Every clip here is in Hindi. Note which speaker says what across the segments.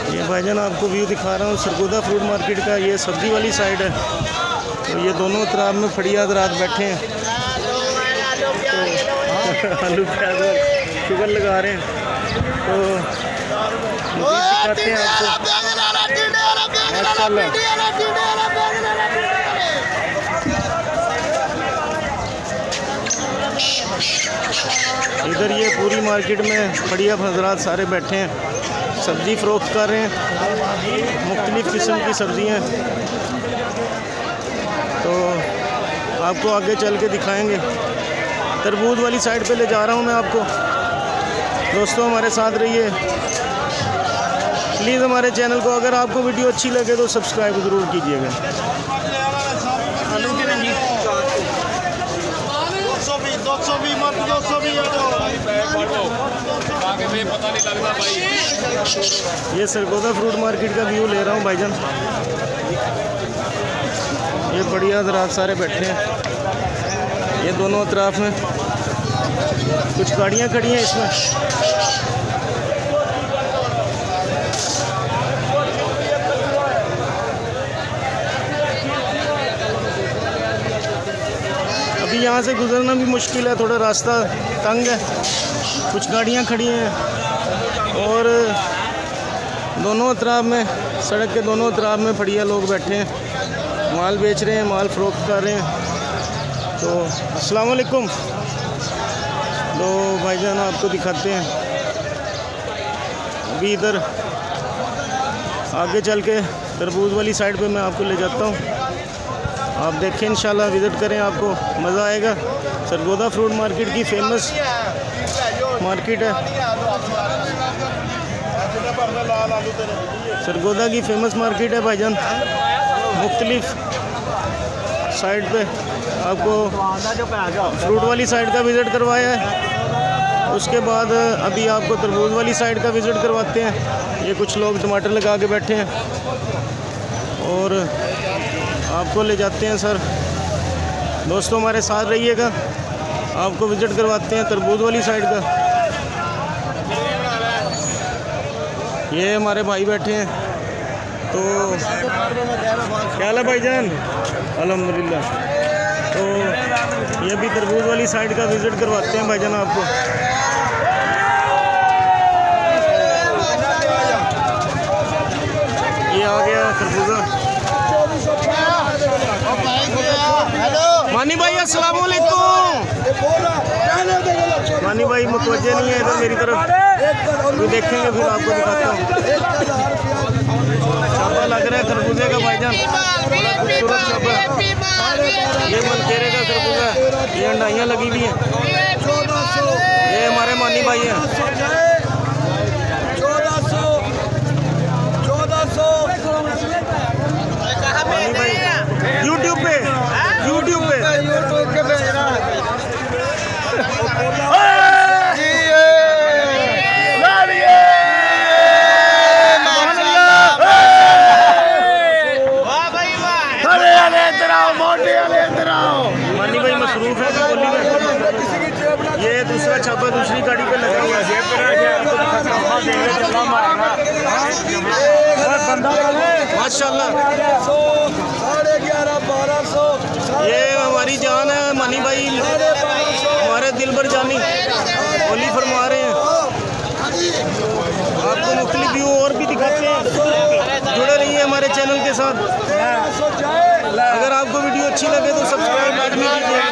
Speaker 1: ये भाईजान आपको व्यू दिखा रहा हूँ सरगोदा फ्रूट मार्केट का। ये सब्ज़ी वाली साइड है, तो ये दोनों तरफ में फड़िया हज़रात बैठे हैं, तो आलू प्याज और शुगर लगा रहे हैं। तो दिखाते हैं आपको माशाल्लाह। इधर ये पूरी मार्केट में फड़िया हज़रात सारे बैठे हैं, सब्ज़ी फ़रोख्त कर रहे हैं, मुख्तलिफ़ किस्म की सब्ज़ियाँ। तो आपको आगे चल के दिखाएंगे। तरबूज वाली साइड पे ले जा रहा हूँ मैं आपको। दोस्तों हमारे साथ रहिए प्लीज़। हमारे चैनल को अगर आपको वीडियो अच्छी लगे तो सब्सक्राइब ज़रूर कीजिएगा। ये सरगोदा फ्रूट मार्केट का व्यू ले रहा हूँ भाईजान। ये बढ़िया हज़रात सारे बैठे हैं, ये दोनों अतराफ में कुछ गाड़ियाँ खड़ी हैं इसमें। अभी यहाँ से गुजरना भी मुश्किल है, थोड़ा रास्ता तंग है, कुछ गाड़ियाँ खड़ी हैं और दोनों अतराफ में, सड़क के दोनों अतराफ में फड़िया लोग बैठे हैं, माल बेच रहे हैं, माल फ़रोख्त कर रहे हैं। तो अस्सलाम वालेकुम। तो भाईजान आपको दिखाते हैं। अभी इधर आगे चल के तरबूज वाली साइड पे मैं आपको ले जाता हूँ, आप देखें इंशाल्लाह, विज़िट करें, आपको मज़ा आएगा। सरगोदा फ्रूट मार्केट की फ़ेमस मार्केट है, सरगोदा की फ़ेमस मार्केट है भाईजान। मुख्तलिफ़ साइड पे आपको फ्रूट वाली साइड का विज़िट करवाया है, उसके बाद अभी आपको तरबूज वाली साइड का विज़िट करवाते हैं। ये कुछ लोग टमाटर लगा के बैठे हैं और आपको ले जाते हैं सर। दोस्तों हमारे साथ रहिएगा, आपको विज़िट करवाते हैं तरबूज वाली साइड का। ये हमारे भाई बैठे हैं, तो क्या हाल है भाईजान? अल्हम्दुलिल्लाह। तो ये भी तरबूज वाली साइड का विज़िट करवाते हैं भाईजान आपको। ये आ गया तरबूजा। मानी भाई अस्सलाम वालेकुम। मानी भाई मुतवज्जे नहीं है इधर मेरी तरफ, अभी देखेंगे फिर आपको दिखाता हूँ। छापा लग रहा है खरबूजे का भाईजान, बड़ा खूबसूरत छापा। ये मनकेरे का खरबूजा, ये अंडाइयाँ लगी हुई हैं। ये हमारे मानी भाई हैं। 1400 मानी भाई यूट्यूब पे मानी भाई मसरूफ है बोली में। ये दूसरा छापा दूसरी गाड़ी पे लगा हुआ है। माशाल्लाह, 11,500 ये हमारी जान है मानी भाई, हमारे दिल भर जानी बोली फरमा रहे हैं। आपको मुख्तलिफ व्यू और भी दिखाते हैं, जुड़े रहिए हमारे चैनल के साथ। अगर आपको वीडियो अच्छी लगे तो सब्सक्राइब लाजमी कीजिएगा।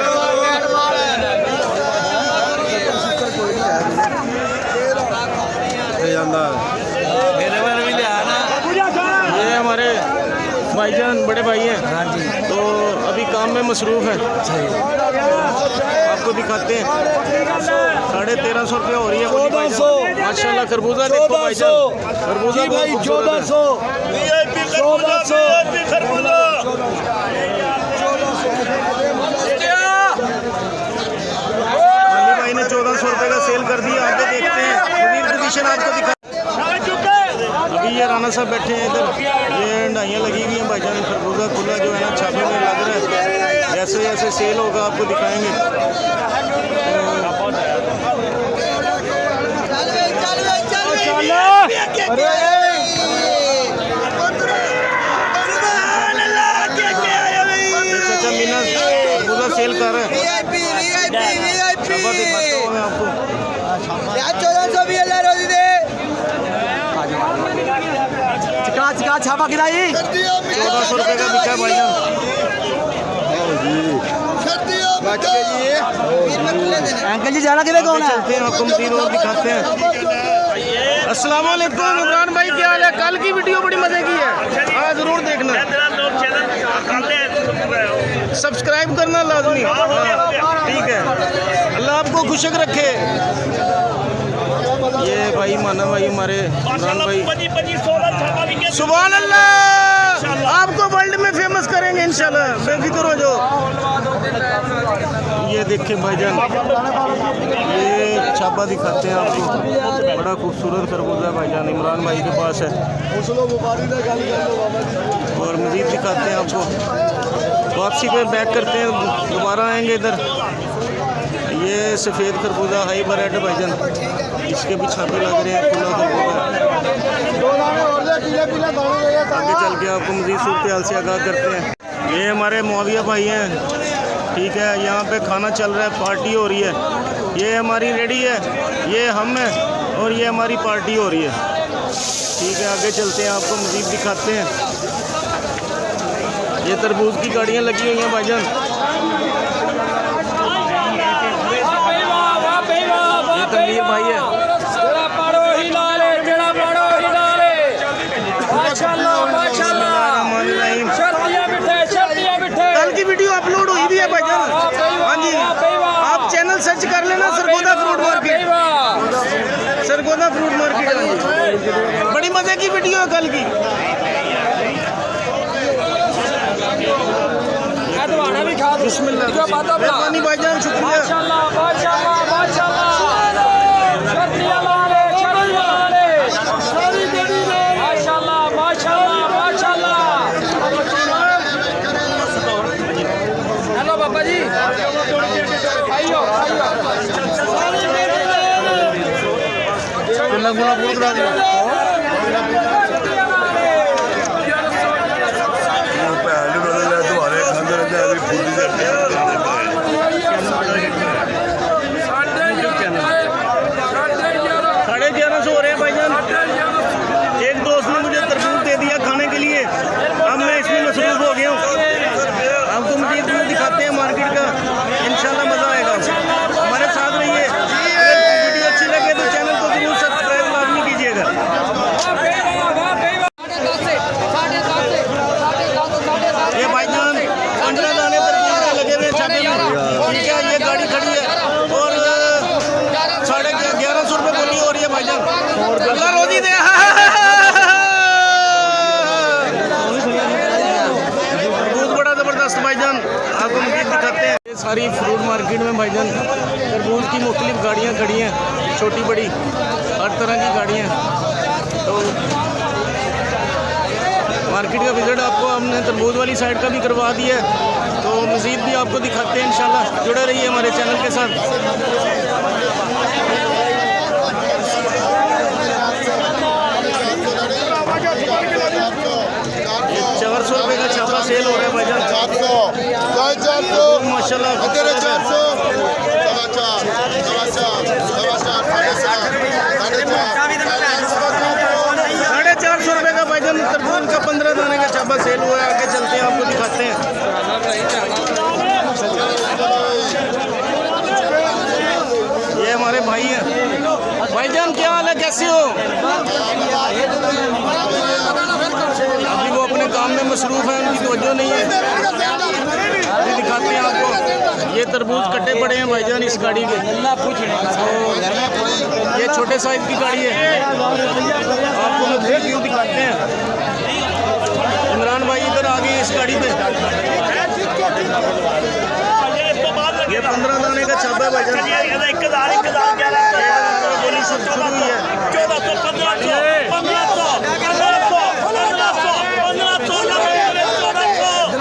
Speaker 1: ये हमारे भाईजान बड़े भाई हैं, तो अभी काम में मसरूफ़ है, आपको दिखाते हैं। 1350 रुपया हो रही है माशाल्लाह। खरबूजा देखो भाईजान, खरबूजा भाई 1400 भाई ने 1400 रुपये का सेल कर दिया। आगे देखते हैं, पोजीशन आपको दिखा। अभी ये राना साहब बैठे हैं इधर, ये अंडाइयाँ लगी हुई हैं भाईजान। खरबूजा खुला जो है ना छापे में लग रहा है, जैसे जैसे सेल होगा आपको दिखाएंगे। तो
Speaker 2: आज का छापा गिराई
Speaker 1: 1400 रुपये का बिका भाईजान।
Speaker 2: अंकल जी जाना किधर कौन है?
Speaker 1: चलते हैं आपको मज़ीद और दिखाते हैं। अस्सलाम वालेकुम इमरान भाई, क्या हाल है? कल की वीडियो बड़ी मजे की है, हाँ ज़रूर देखना, सब्सक्राइब करना लाजमी। ठीक है, अल्लाह आपको खुशक रखे। ये भाई माना भाई हमारे इमरान भाई, सुभान अल्लाह, आपको वर्ल्ड में फेमस करेंगे इंशाल्लाह, बेफिक्र हो जाओ। ये देखें भाईजान, ये छापा दिखाते हैं आपको, बड़ा खूबसूरत खरबूजा भाईजान इमरान भाई के पास है, और मज़ीद दिखाते हैं आपको। वापसी पे बैक करते हैं, दोबारा आएंगे इधर। ये सफ़ेद खरबूजा हाई ब्रेड भाईजान, इसके भी छापे लग रहे हैं, खुला खरबूजा। आगे चल के आपको मज़ीद सूरत हाल से आगाह करते हैं। ये हमारे मुआविया भाई हैं, ठीक है, यहाँ पे खाना चल रहा है, पार्टी हो रही है। ये हमारी रेडी है, ये हम हैं, और ये हमारी पार्टी हो रही है। ठीक है, आगे चलते हैं, आपको मज़ीद दिखाते हैं। ये तरबूज की गाड़ियाँ लगी हुई हैं भाईजान। ये तनवीर भाई है। कल की वीडियो अपलोड हुई भी है भाईजान, हाँ जी, आप चैनल सर्च कर लेना, Sargodha fruit market, Sargodha fruit market. बड़ी मजे की वीडियो है कल की। मेहरबानी भाईजान, शुक्रिया।
Speaker 2: हेलो बाबा जी, अल्लाह रोजी दे। तरबूज बड़ा ज़बरदस्त भाईजान, आपको मज़ीद दिखाते हैं। ये सारी फ्रूट मार्केट में भाईजान तरबूज की मुख्तलिफ गाड़ियाँ खड़ी हैं, छोटी बड़ी हर तरह की गाड़ियाँ। तो मार्केट का विजिट आपको हमने तरबूज वाली साइड का भी करवा दिया है, तो मज़ीद भी आपको दिखाते हैं इंशाल्लाह। जुड़े रहिए हमारे चैनल के साथ। 400 रुपये का छापा सेल हो रहा है भाईजान। 400 माशाल्लाह, 400 रुपये का भाईजान तरबूज का 15 दाने का छापा सेल हुआ है। आगे चलते हैं, आपको दिखाते हैं। ये हमारे भाई हैं। भाईजान क्या हाल है, कैसे हो? अभी वो अपने काम में मसरूफ़ है, उनकी तवज्जो नहीं है। अभी दिखाते हैं आपको। ये तरबूज कट्टे पड़े हैं भाईजान इस गाड़ी के। तो ये छोटे साइज की गाड़ी है, आपको मैं व्यू दिखाते हैं। इमरान भाई इधर आ गए इस गाड़ी पे। ये 15 दाने का छापा है भाईजान। बोली शुरू हुई है।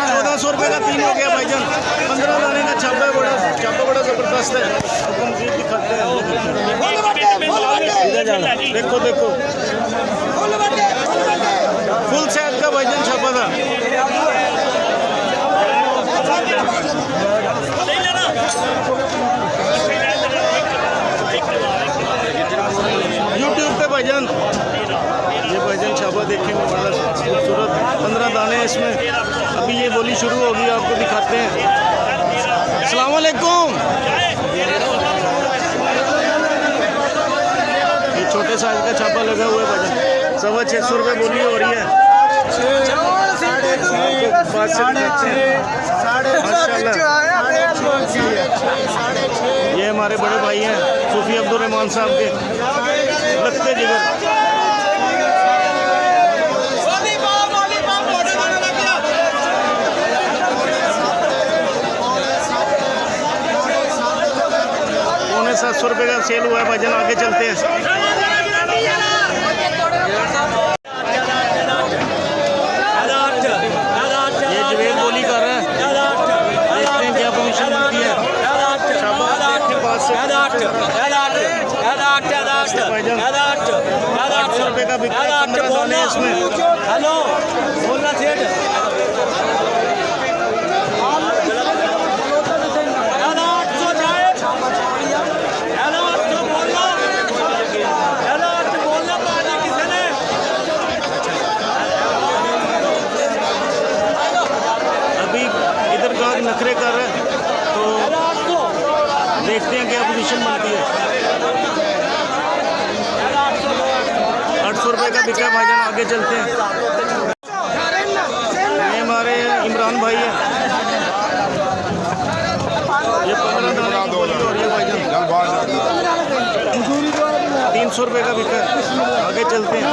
Speaker 2: 1400 रुपये का 3 हो गया भाईजान। 15 दाने का छापा बड़ा ज़बरदस्त है। आपको मज़ीद दिखाते हैं। देखो देखो, फुल साइज का भाईजान छापा था। यूट्यूब पे भाईजान, ये भाईजान छापा देखेंगे बड़ा
Speaker 1: इसमें। अभी ये बोली शुरू होगी, आपको दिखाते हैं। अस्सलाम वालेकुम। ये छोटे साइज का छापा लगा हुआ है भाई, 650 रुपये बोली हो रही है। ये हमारे बड़े भाई हैं सूफी अब्दुल रहमान साहब के लगते जिगर। पौने 700 रुपये का सेल हुआ है भाईजान। आगे चलते हैं। ये जवेद बोली कर रहे हैं, देखते हैं क्या पोजीशन मिलती है। शाबाश के पास से 800 रुपये का बिका, 15 दाने इसमें।
Speaker 3: हेलो बोलना सेठ
Speaker 1: नखरे कर रहे हैं, तो देखते हैं क्या पोजीशन बनती है। 800 रुपये का बिका भाईजान। आगे चलते हैं। ये हमारे इमरान भाई हैं, ये 15 दाने की बोली हो रही है भाईजान। 300 रुपये का बिका। आगे चलते हैं।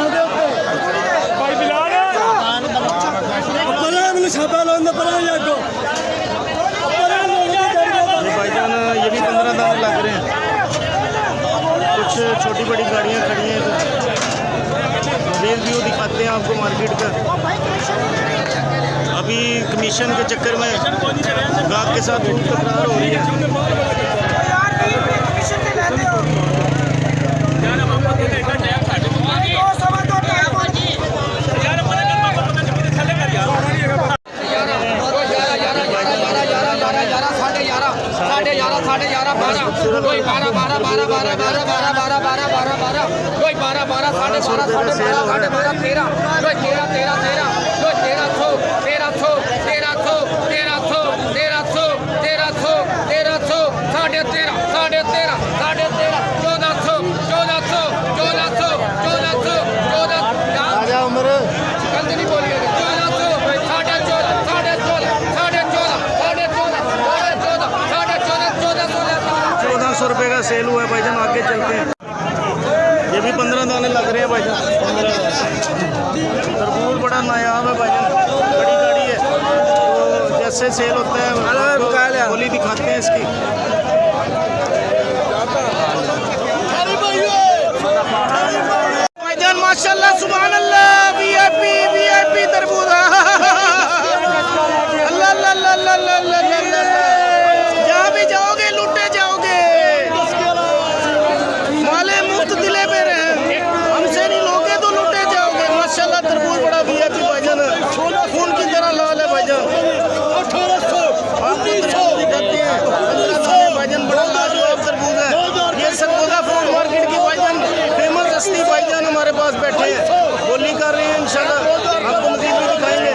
Speaker 1: भाईजान ये भी 15 दाने लग रहे हैं। कुछ छोटी बड़ी गाड़ियाँ खड़ी हैं, तो रेल व्यू दिखाते हैं आपको मार्केट का। अभी कमीशन के चक्कर में गाहक के साथ बहुत तकरार हो रही है। रुपये का सेल हुआ है भाईजान। आगे चलते हैं। ये भी 15 दाने लग रहे हैं भाईजान। तरबूज बड़ा नायाब है भाईजान, बड़ी गाड़ी है, तो जैसे सेल होता है बोली दिखाते हैं इसकी। भाईजान माशाल्लाह सुभान अल्लाह, वीआईपी तरबूज। अल्लाह जहाँ भी जाओगे लूटे जाओगे। माले मुफ्त दिले पे रहे, हमसे नहीं लोगे तो लूटे जाओगे। माशाल्लाह तरबूज बड़ा वीआईपी भाईजान, खून की तरह लाल है भाईजान। दिखाते हैं भाईजान, बड़ा लाजवाब तरबूज है। ये सरगोदा फ्रूट मार्केट की भाईजान फेमस हस्ती भाईजान हमारे पास बैठे हैं, बोली कर रहे हैं। इंशाल्लाह आपको मजीद भी दिखाएंगे।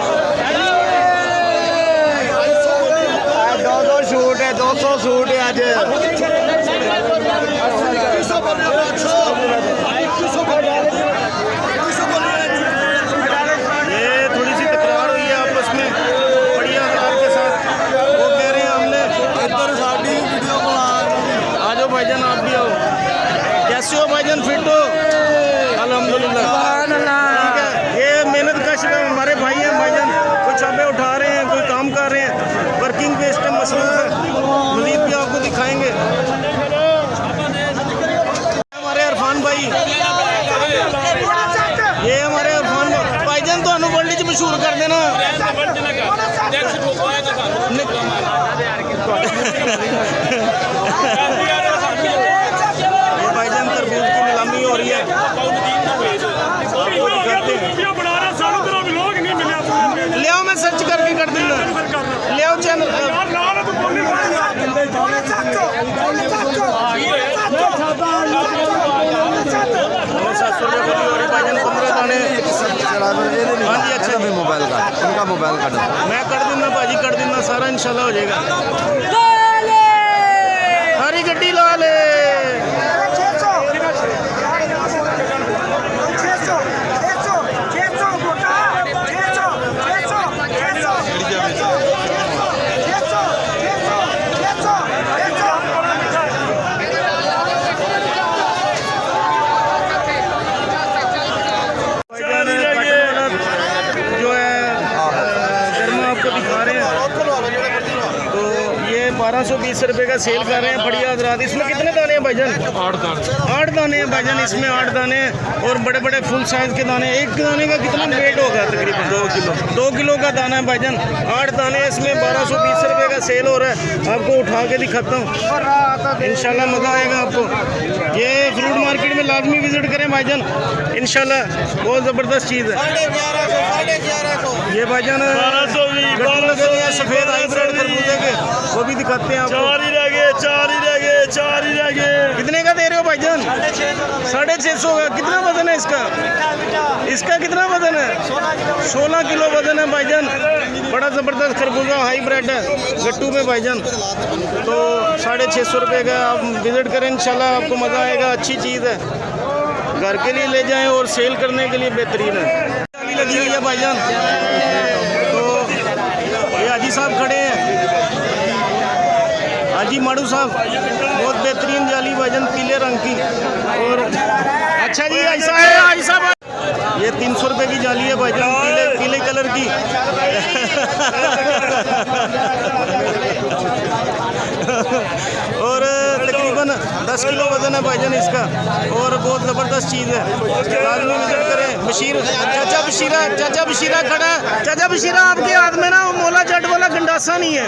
Speaker 3: 200 सूट है, 200 सूट है आज।
Speaker 1: ये थोड़ी सी तकरार हुई है आपस में बढ़िया हज़ार के साथ। वो कह रहे हैं हमने इधर साड़ी वीडियो को आ जाओ भाईजान, आप भी आओ। कैसे हो भाईजान, फिट हो? अल्हम्दुलिल्लाह ठीक है। ये मेहनत कश हमारे भाई हैं भाईजान, कुछ छापे उठा रहे हैं, कोई काम कर रहे हैं, वर्किंग पे इस टाइम मसरूफ है। मज़ीद भी आपको दिखाएंगे। हमारे इरफान भाई, ये हमारे इरफान भाईजान तो वर्ल्ड च मशहूर कर देना। ये भाईजान तरबूज की नीलामी हो रही है, आपको दिखाते हैं। ले आओ, मैं सर्च करके कर दूंगा। ले आओ चैनल। 700 रुपये बोली हो रही भाईजान, 15 दाने। हाँ जी, अच्छा जी।
Speaker 3: मोबाइल का उनका मोबाइल का
Speaker 1: मैं कर दूंगा भाजी, कर दूंगा, सारा इंशाल्लाह हो जाएगा। हरी गड्डी ला ले। जो है गर्मा आपको दिखा रहे हैं, तो ये 1220 रुपये का सेल कर रहे हैं। बढ़िया हजरात। इसमें कितने दाने हैं भाईजान? 8 दाने हैं भाईजान। इसमें 8 दाने हैं और बड़े बड़े फुल साइज के दाने। एक दाने का कितना वेट होगा? तकरीबन 2 किलो। 2 किलो का दाना है भाईजान। 8 दाने इसमें 1220 रुपये का सेल हो रहा है। आपको उठा के दिखाता हूँ, इंशाल्लाह मज़ा आएगा आपको। ये फ्रूट मार्केट में लाजमी विजिट करें भाईजान, इंशाल्लाह बहुत ज़बरदस्त चीज़ है। ये भाईजान गट्टू लगे हुए हैं सफ़ेद हाइब्रिड खरबूजे के, वो भी दिखाते हैं आपको। 4 ही रह गए। कितने का दे रहे हो भाईजान? 650 का। कितना वजन है इसका? इसका कितना वजन है? 16 किलो वजन है भाईजान। बड़ा ज़बरदस्त खरबूजा हाइब्रिड है गट्टू में भाईजान। तो 650 रुपये का आप विज़िट करें, इंशाल्लाह आपको मज़ा आएगा। अच्छी चीज़ है, घर के लिए ले जाएं और सेल करने के लिए बेहतरीन है। लगी हुई है भाईजान। तो ये हाजी साहब खड़े हैं, हाजी माड़ू साहब, बहुत बेहतरीन जाली भाईजान, पीले रंग की। और अच्छा जी हाजी साहब, ये 300 रुपये की जाली है भाईजान, पीले कलर की। और तकरीबन 10 किलो वजन है भाईजान इसका, और बहुत ज़बरदस्त चीज़ है। लाजमी विजिट करें। चाचा बशीरा खड़ा है। चाचा बशीरा, आपके हाथ में ना मोला जट वाला गंडासा नहीं है?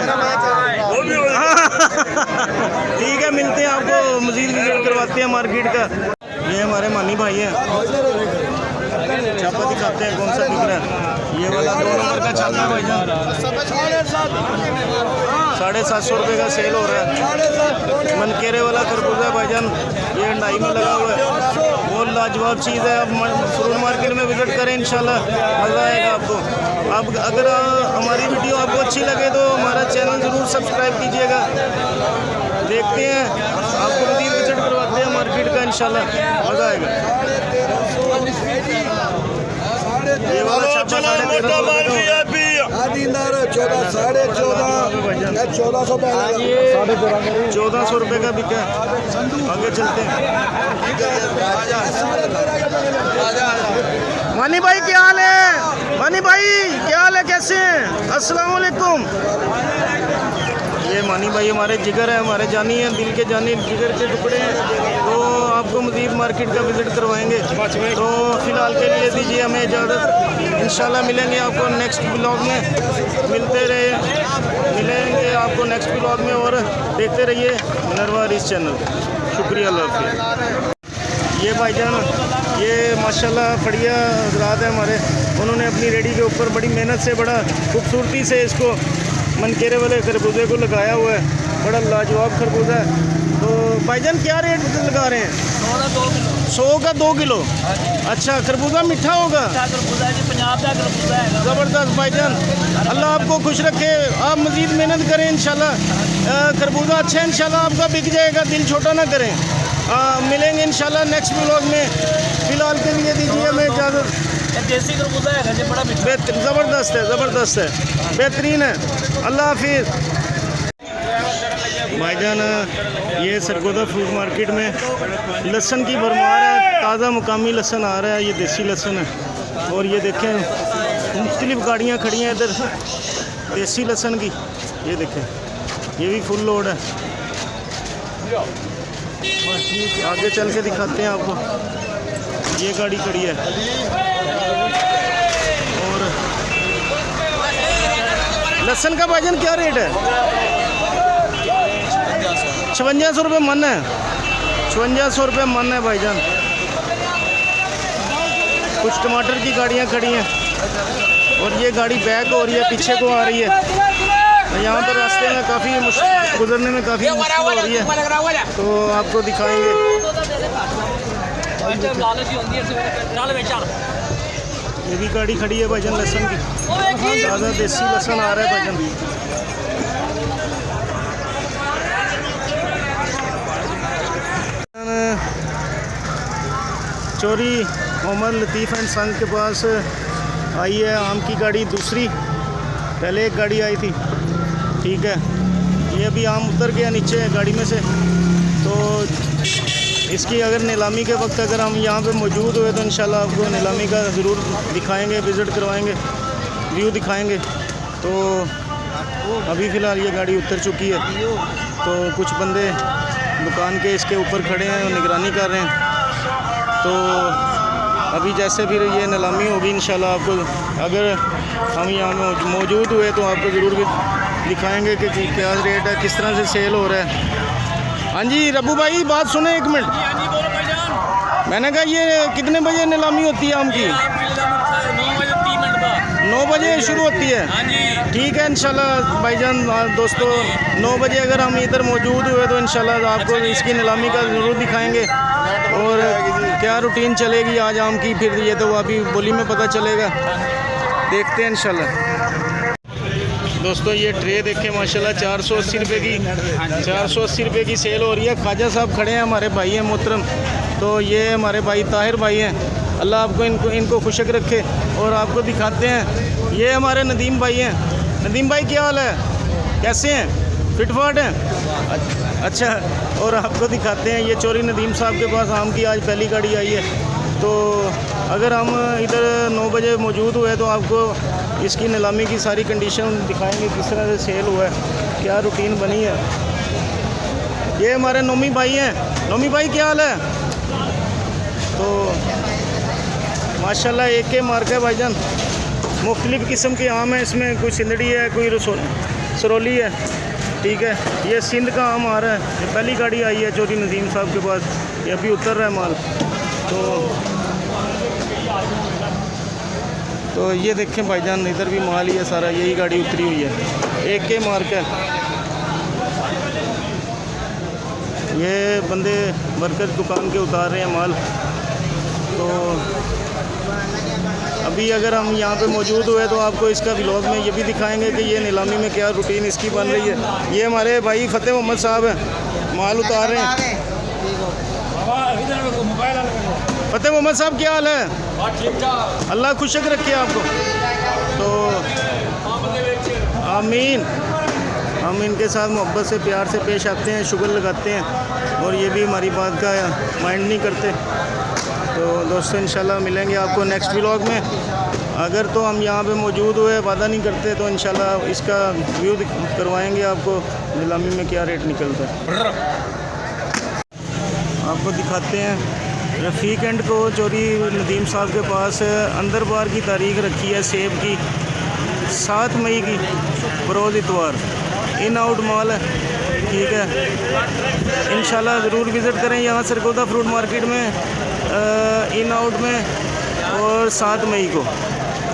Speaker 1: ठीक है, मिलते हैं आपको, मज़ीद विजिट करवाते हैं मार्केट का। ये हमारे मानी भाई हैं, चापा दिखाते हैं कौन सा बिक रहा है। ये वाला 2 नंबर का चल रहा है भाईजान, 750 रुपये का सेल हो रहा है। मनकेरे वाला खरबूजा भाईजान, ये अंडाई में लगा हुआ है, बहुत लाजवाब चीज़ है। आप फ्रूट मार्केट में विजिट करें, इंशाल्लाह मज़ा आएगा आपको। आप अगर हमारी वीडियो आपको अच्छी लगे तो हमारा चैनल ज़रूर सब्सक्राइब कीजिएगा। देखते हैं, आपको मज़ीद विजिट करवाते हैं मार्केट का, इंशाल्लाह मज़ा आएगा। ये वाला छापा 1400 रुपये का बिका। आगे चलते हैं। मानी भाई क्या हाल है? मानी भाई क्या हाल है, कैसे हैं? अस्सलाम वालेकुम। ये मानी भाई हमारे जिगर है, हमारे जानी हैं, दिल के जानी, जिगर के टुकड़े हैं। तो आपको मज़ीद मार्केट का विज़िट करवाएंगे। तो फ़िलहाल के लिए दीजिए हमें इजाज़त, इंशाल्लाह मिलेंगे आपको नेक्स्ट ब्लॉग में। मिलेंगे आपको नेक्स्ट ब्लॉग में, और देखते रहिए मिनरवा रिच चैनल। शुक्रिया, अल्लाह हाफ़िज़। ये भाईजान, ये माशाल्लाह फड़िया हज़रात है हमारे, उन्होंने अपनी रेडी के ऊपर बड़ी मेहनत से, बड़ा खूबसूरती से इसको मनकेरे वाले खरबूजे को लगाया हुआ है। बड़ा लाजवाब खरबूजा है। तो भाईजान क्या रेट लगा रहे हैं? 100 का 2 किलो। अच्छा, खरबूजा मीठा होगा? ज़बरदस्त भाईजान, अल्लाह आपको खुश रखे, आप मज़ीद मेहनत करें इंशाल्लाह। खरबूजा अच्छा है, इंशाल्लाह आपका बिक जाएगा, दिल छोटा ना करें। मिलेंगे इंशाल्लाह नेक्स्ट ब्लॉग में। फ़िलहाल के लिए दीजिए हमें इजाज़त।
Speaker 4: देसी खरबूजा है, बड़ा
Speaker 1: ज़बरदस्त है, बेहतरीन है। अल्लाह हाफिज़। भाईजान, ये सरगोदा फ्रूट मार्केट में लहसुन की भरमार है, ताज़ा मुकामी लहसुन आ रहा है, ये देसी लहसुन है। और ये देखें मुख्तलिफ़ गाड़ियाँ खड़ी हैं इधर देसी लहसुन की, ये देखें, ये भी फुल लोड है। आगे चल के दिखाते हैं आपको, ये गाड़ी खड़ी है। और लहसुन का भाईजान क्या रेट है? 5600 रुपये मन है। 5600 रुपये मन है भाईजान। कुछ टमाटर की गाड़ियाँ खड़ी हैं, और ये गाड़ी बैक हो रही है, पीछे को आ रही है। यहाँ पर रास्ते में काफ़ी गुजरने में काफ़ी मुश्किल हो रही है, तो आपको दिखाएंगे। ये भी गाड़ी खड़ी है भाईजान लहसुन की, ताज़ा देसी लहसुन आ रहा है भाईजान। चोरी मोहम्मद लतीफ़ एंड सन के पास आई है आम की गाड़ी दूसरी, पहले एक गाड़ी आई थी, ठीक है। ये अभी आम उतर गया नीचे गाड़ी में से, तो इसकी अगर नीलामी के वक्त अगर हम यहाँ पे मौजूद हुए तो इंशाल्लाह आपको नीलामी का ज़रूर दिखाएंगे, विज़िट करवाएंगे, व्यू दिखाएंगे। तो अभी फ़िलहाल ये गाड़ी उतर चुकी है, तो कुछ बंदे दुकान के इसके ऊपर खड़े हैं और निगरानी कर रहे हैं। तो अभी जैसे भी ये नीलामी होगी इंशाल्लाह आपको, अगर हम यहाँ मौजूद हुए तो आपको ज़रूर भी दिखाएंगे कि क्या रेट है, किस तरह से सेल हो रहा है। हाँ जी रब्बू भाई बात सुने एक मिनट, मैंने कहा ये कितने बजे नीलामी होती है आम की? 9 बजे शुरू होती है, ठीक है इंशाल्लाह भाईजान। दोस्तों 9 बजे अगर हम इधर मौजूद हुए तो इंशाल्लाह आपको इसकी नीलामी का ज़रूर दिखाएंगे और क्या रूटीन चलेगी आज आम की, फिर ये तो अभी बोली में पता चलेगा, देखते हैं इंशाल्लाह। दोस्तों ये ट्रे देखें माशाल्लाह 480 रुपये की, 480 रुपये की सेल हो रही है। ख्वाजा साहब खड़े हैं, हमारे भाई हैं मोहतरम, तो ये हमारे भाई ताहिर भाई हैं, अल्लाह आपको इनको खुशक रखे। और आपको दिखाते हैं ये हमारे नदीम भाई हैं। नदीम भाई क्या हाल है, कैसे हैं, फिटफाट हैं? अच्छा, और आपको दिखाते हैं ये चोरी नदीम साहब के पास आम की आज पहली गाड़ी आई है। तो अगर हम इधर 9 बजे मौजूद हुए तो आपको इसकी नीलामी की सारी कंडीशन दिखाएंगे, किस तरह से सेल हुआ है, क्या रूटीन बनी है। ये हमारे नोमी भाई हैं। नोमी भाई क्या हाल है? तो माशाल्लाह एक के मार्क है भाईजान, मुख्तलिफ़ किस्म के आम हैं इसमें, कोई सिंदड़ी है, कोई सरोली है, ठीक है। ये सिंध का आम आ रहा है, ये पहली गाड़ी आई है चोरी नदीम साहब के पास, ये अभी उतर रहा है माल। तो ये देखें भाईजान इधर भी माल ही है सारा, यही गाड़ी उतरी हुई है, एक के मार्क है। ये बंदे वर्कर दुकान के उतार रहे हैं माल। तो अभी अगर हम यहाँ पे मौजूद हुए तो आपको इसका व्लॉग में ये भी दिखाएंगे कि ये नीलामी में क्या रूटीन इसकी बन रही है। ये हमारे भाई फतेह मोहम्मद साहब हैं, माल उतार रहे हैं। फतेह मोहम्मद साहब क्या हाल है? अल्लाह खुशक रखे आपको। तो आमीन, हम इनके साथ मोहब्बत से प्यार से पेश आते हैं, शुक्र लगाते हैं और ये भी हमारी बात का माइंड नहीं करते। तो दोस्तों इंशाल्लाह मिलेंगे आपको नेक्स्ट व्लॉग में। अगर तो हम यहाँ पे मौजूद हुए, वादा नहीं करते, तो इंशाल्लाह इसका व्यू करवाएंगे आपको, नीलामी में क्या रेट निकलता है आपको दिखाते हैं। रफ़ीक एंड को चोरी नदीम साहब के पास अंदर बार की तारीख रखी है सेब की 7 मई की, बरोज़ इतवार, इन आउट माल है, ठीक है। इंशाल्लाह ज़रूर विज़िट करें यहाँ सरगोदा फ्रूट मार्केट में इन आउट में, और 7 मई को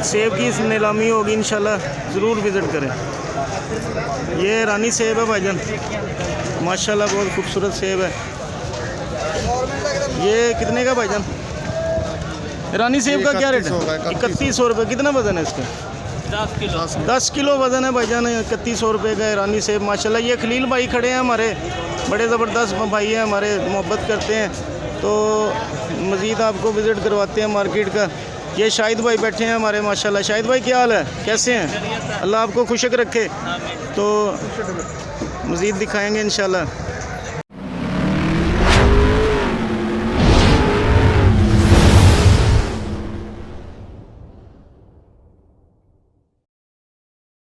Speaker 1: सेब की नीलामी होगी इंशाल्लाह, ज़रूर विज़िट करें। ये रानी सेब है भाईजान, माशाल्लाह बहुत खूबसूरत सेब है। ये कितने का भाईजान? रानी सेब का क्या रेट है? 3100 रुपये। कितना वज़न है इसका? 10 किलो वज़न है भाईजान, 3100 रुपये का रानी सेब माशाल्लाह। ये खलील भाई खड़े हैं हमारे, बड़े ज़बरदस्त भाई हैं हमारे, मोहब्बत करते हैं। तो मज़ीद आपको विज़िट करवाते हैं मार्केट का। ये शाहिद भाई बैठे हैं हमारे माशाल्लाह। शाहिद भाई क्या हाल है, कैसे हैं? अल्लाह आपको खुशक रखे। तो मज़ीद दिखाएँगे इंशाल्लाह।